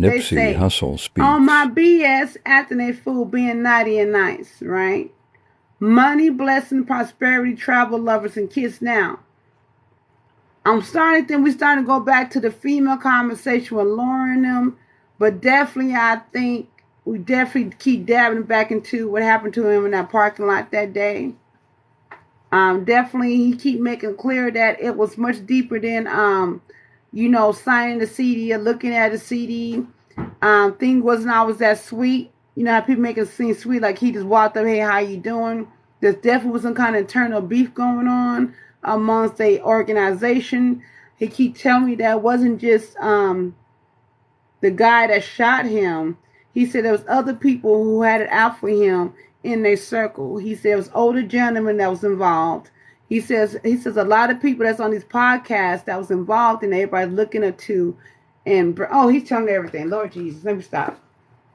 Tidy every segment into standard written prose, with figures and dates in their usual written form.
They say, HUSSLE SPEAKS. on my BS, acting a fool, being naughty and nice, right? Money, blessing, prosperity, travel, lovers, and kids. Now, I'm starting to think we're starting to go back to the female conversation with Lauren and them, but definitely I think we definitely keep dabbing back into what happened to him in that parking lot that day. Definitely he keep making clear that it was much deeper than signing the CD or looking at the CD. Thing wasn't always that sweet. You know how people make it seem sweet, like he just walked up, hey, how you doing? There's definitely was some kind of internal beef going on amongst the organization. He keep telling me that it wasn't just the guy that shot him. He said there was other people who had it out for him in their circle. He said it was older gentlemen that was involved. He says a lot of people that's on these podcasts that was involved and everybody's looking at too. And he's telling me everything. Lord Jesus, let me stop.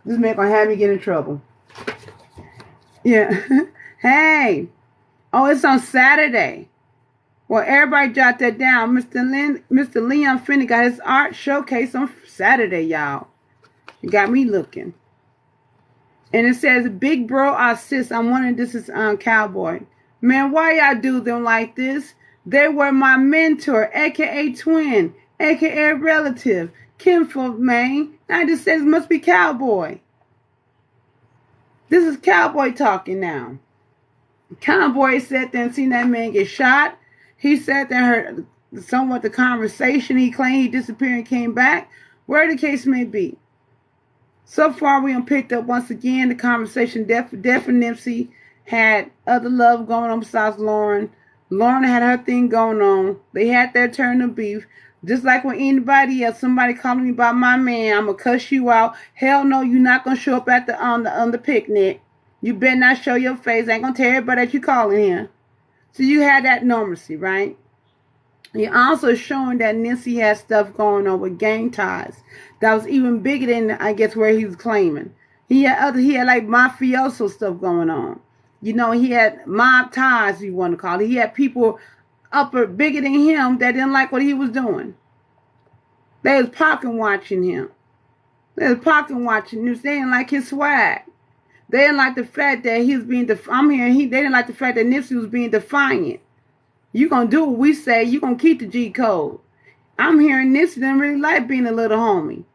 This man gonna have me get in trouble. Yeah. Hey. Oh, it's on Saturday. Well, everybody jot that down. Mr. Leon Finney got his art showcase on Saturday, y'all. It got me looking. And it says, Big Bro, I sis. I'm wondering this is Cowboy. Man, why y'all do them like this? They were my mentor, a.k.a. twin, a.k.a. relative, kinfolk, man. I just said it must be Cowboy. This is Cowboy talking now. Cowboy sat there and seen that man get shot. He sat there and heard somewhat the conversation. He claimed he disappeared and came back. Where the case may be. So far, we have picked up once again the conversation. Def and Nipsey had other love going on besides Lauren. Lauren had her thing going on. They had their turn of beef. Just like when anybody else, somebody calling me about my man, I'm gonna cuss you out. Hell no, you're not gonna show up at on the picnic. You better not show your face. I ain't gonna tell everybody that you calling here. So you had that normalcy, right? You're also showing that Nipsey had stuff going on with gang ties that was even bigger than, I guess, where he was claiming. He had like mafioso stuff going on. You know, he had mob ties, you want to call it. He had people bigger than him that didn't like what he was doing. They was pocket watching him. They was pocket watching him. They didn't like his swag. They didn't like the fact that he was being they didn't like the fact that Nipsey was being defiant. You gonna do what we say, you gonna keep the G code. I'm hearing Nipsey didn't really like being a little homie.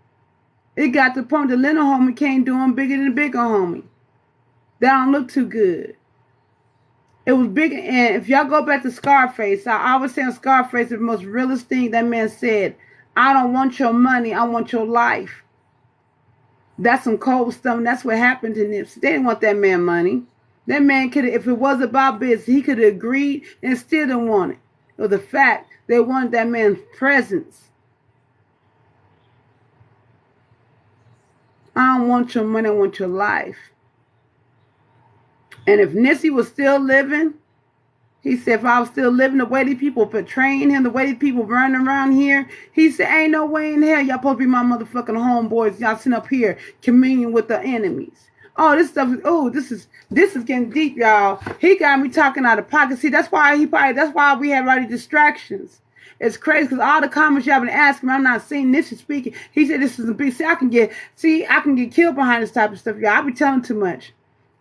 It got to the point the little homie can't do him bigger than the bigger homie. That don't look too good. It was big, and if y'all go back to Scarface, I always say on Scarface, the most realest thing that man said, I don't want your money, I want your life. That's some cold stuff, and that's what happened to Nipsey. They didn't want that man money. That man could have, if it was about business, he could have agreed and still didn't want it. It was the fact they wanted that man's presence. I don't want your money, I want your life. And if Nipsey was still living, he said, if I was still living the way these people portraying him, the way these people running around here, he said, ain't no way in hell y'all supposed to be my motherfucking homeboys. Y'all sitting up here communing with the enemies. Oh, this stuff is, this is getting deep, y'all. He got me talking out of pocket. See, that's why we have all these distractions. It's crazy because all the comments y'all been asking me, I'm not seeing Nipsey speaking. He said this is a big, I can get killed behind this type of stuff, y'all. I be telling too much.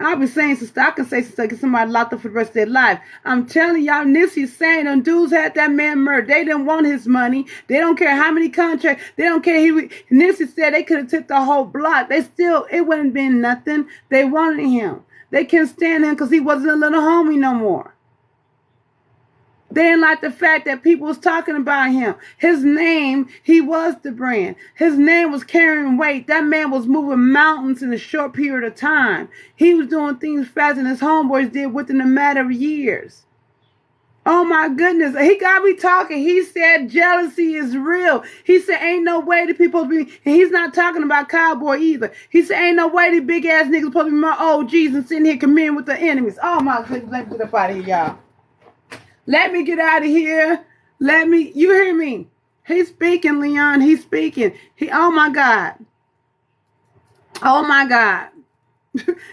I'll be saying some stuff. I can say some stuff, get somebody locked up for the rest of their life. I'm telling y'all, Nipsey's saying them dudes had that man murdered. They didn't want his money. They don't care how many contracts. They don't care. Nipsey said they could have took the whole block. It wouldn't been nothing. They wanted him. They couldn't stand him because he wasn't a little homie no more. They didn't like the fact that people was talking about him. His name, he was the brand. His name was carrying weight. That man was moving mountains in a short period of time. He was doing things faster than his homeboys did within a matter of years. Oh my goodness. He got me talking. He said jealousy is real. He said ain't no way the people be, and he's not talking about Cowboy either. He said ain't no way the big ass niggas supposed to be my OGs and sitting here communing with the enemies. Oh my goodness. Let me get up out of here, y'all. Let me get out of here. You hear me? He's speaking, Leon. He's speaking. Oh my God. Oh my God.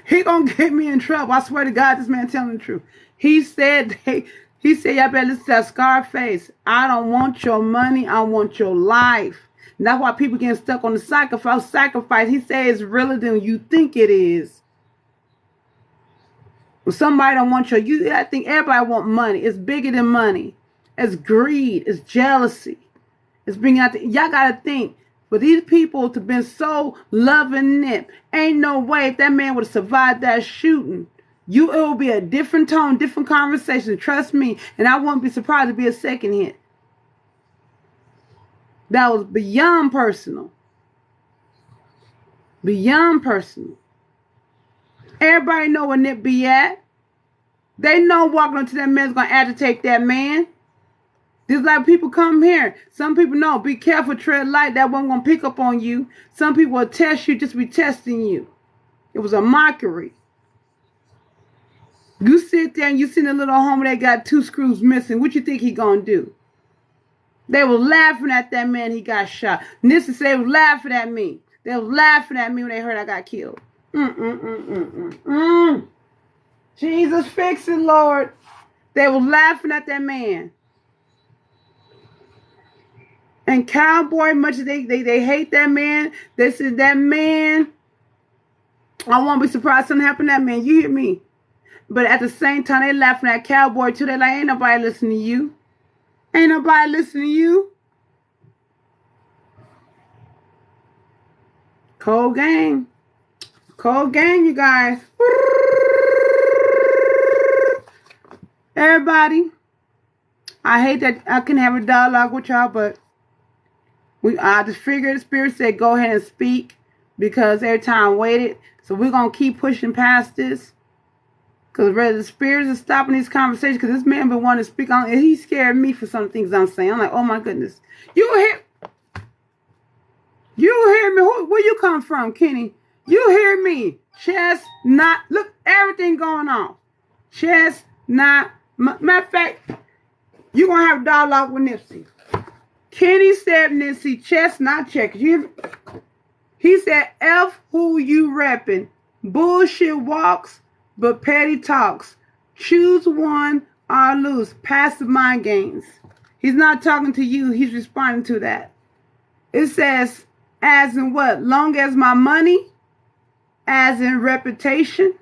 He gonna get me in trouble. I swear to God, this man telling the truth. He said, y'all better listen to that Scarface. I don't want your money. I want your life. And that's why people getting stuck on the sacrifice. Sacrifice, he says, it's realer than you think it is. When somebody don't want I think everybody want money. It's bigger than money. It's greed. It's jealousy. It's bringing out y'all got to think. For these people to been so loving it, ain't no way if that man would have survived that shooting. It will be a different tone, different conversation. Trust me. And I wouldn't be surprised to be a second hit. That was beyond personal. Beyond personal. Everybody know where Nip be at. They know walking up to that man's going to agitate that man. Just like people come here. Some people know, be careful, tread light. That one going to pick up on you. Some people will test you, just be testing you. It was a mockery. You sit there and you see the little homie that got 2 screws missing. What you think he going to do? They were laughing at that man. He got shot. Nissa said they were laughing at me. They were laughing at me when they heard I got killed. Jesus, fix it, Lord. They were laughing at that man. And Cowboy, much as they hate that man, they said that man, I won't be surprised something happened to that man. You hear me? But at the same time, they laughing at Cowboy too. They like, ain't nobody listening to you. Ain't nobody listening to you. Cold game. Cold game, you guys. Everybody, I hate that I can have a dialogue with y'all, but I just figured the Spirit said go ahead and speak because every time I waited. So we're going to keep pushing past this. Because the Spirit is stopping these conversations because this man been wanting to speak on, and he scared me for some things I'm saying. I'm like, oh my goodness. You hear me? Where you come from, Kenny? You hear me? Chestnut. Look, everything going on. Chestnut. Matter of fact, you're going to have a dialogue with Nipsey. Kenny said, Nipsey, chestnut checkers. He said, F who you repping. Bullshit walks, but petty talks. Choose one or lose. Passive mind games. He's not talking to you. He's responding to that. It says, as in what? Long as my money, as in reputation,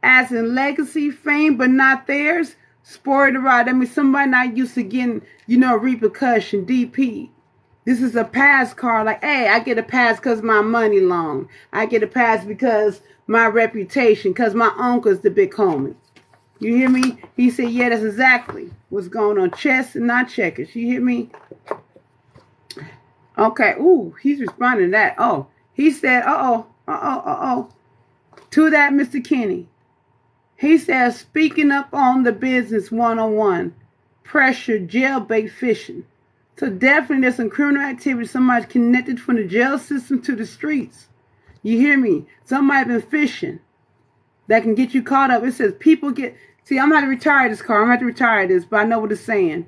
as in legacy, fame, but not theirs. Spoil the ride. That means somebody not used to getting, repercussion, DP. This is a pass card. Like, hey, I get a pass because my money long. I get a pass because my reputation, because my uncle's the big homie. You hear me? He said, yeah, that's exactly what's going on. Chess and not checkers. You hear me? Okay. Ooh, he's responding to that. Oh, he said, to that, Mr. Kenny. He says, speaking up on the business 101, pressure, jailbait fishing. So definitely there's some criminal activity. Somebody connected from the jail system to the streets. You hear me? Somebody been fishing that can get you caught up. It says people get, see, I'm going to retire this car. I'm going to retire this, but I know what it's saying.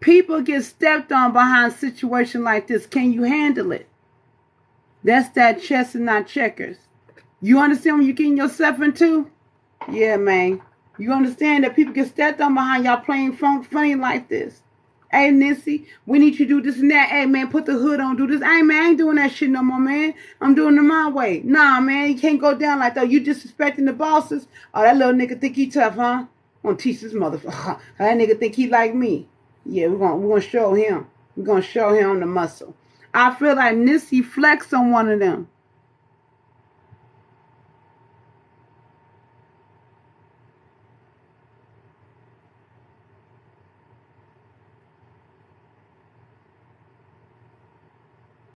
People get stepped on behind a situation like this. Can you handle it? That's that chess and not checkers. You understand what you're getting yourself into? Yeah, man. You understand that people get stepped on behind y'all playing funny like this. Hey, Nancy, we need you to do this and that. Hey, man, put the hood on, do this. Hey, man, I ain't doing that shit no more, man. I'm doing it my way. Nah, man, you can't go down like that. You disrespecting the bosses? Oh, that little nigga think he tough, huh? I'm gonna teach this motherfucker. That nigga think he like me. Yeah, we're gonna show him. We're gonna show him the muscle. I feel like Nissy flexed on one of them.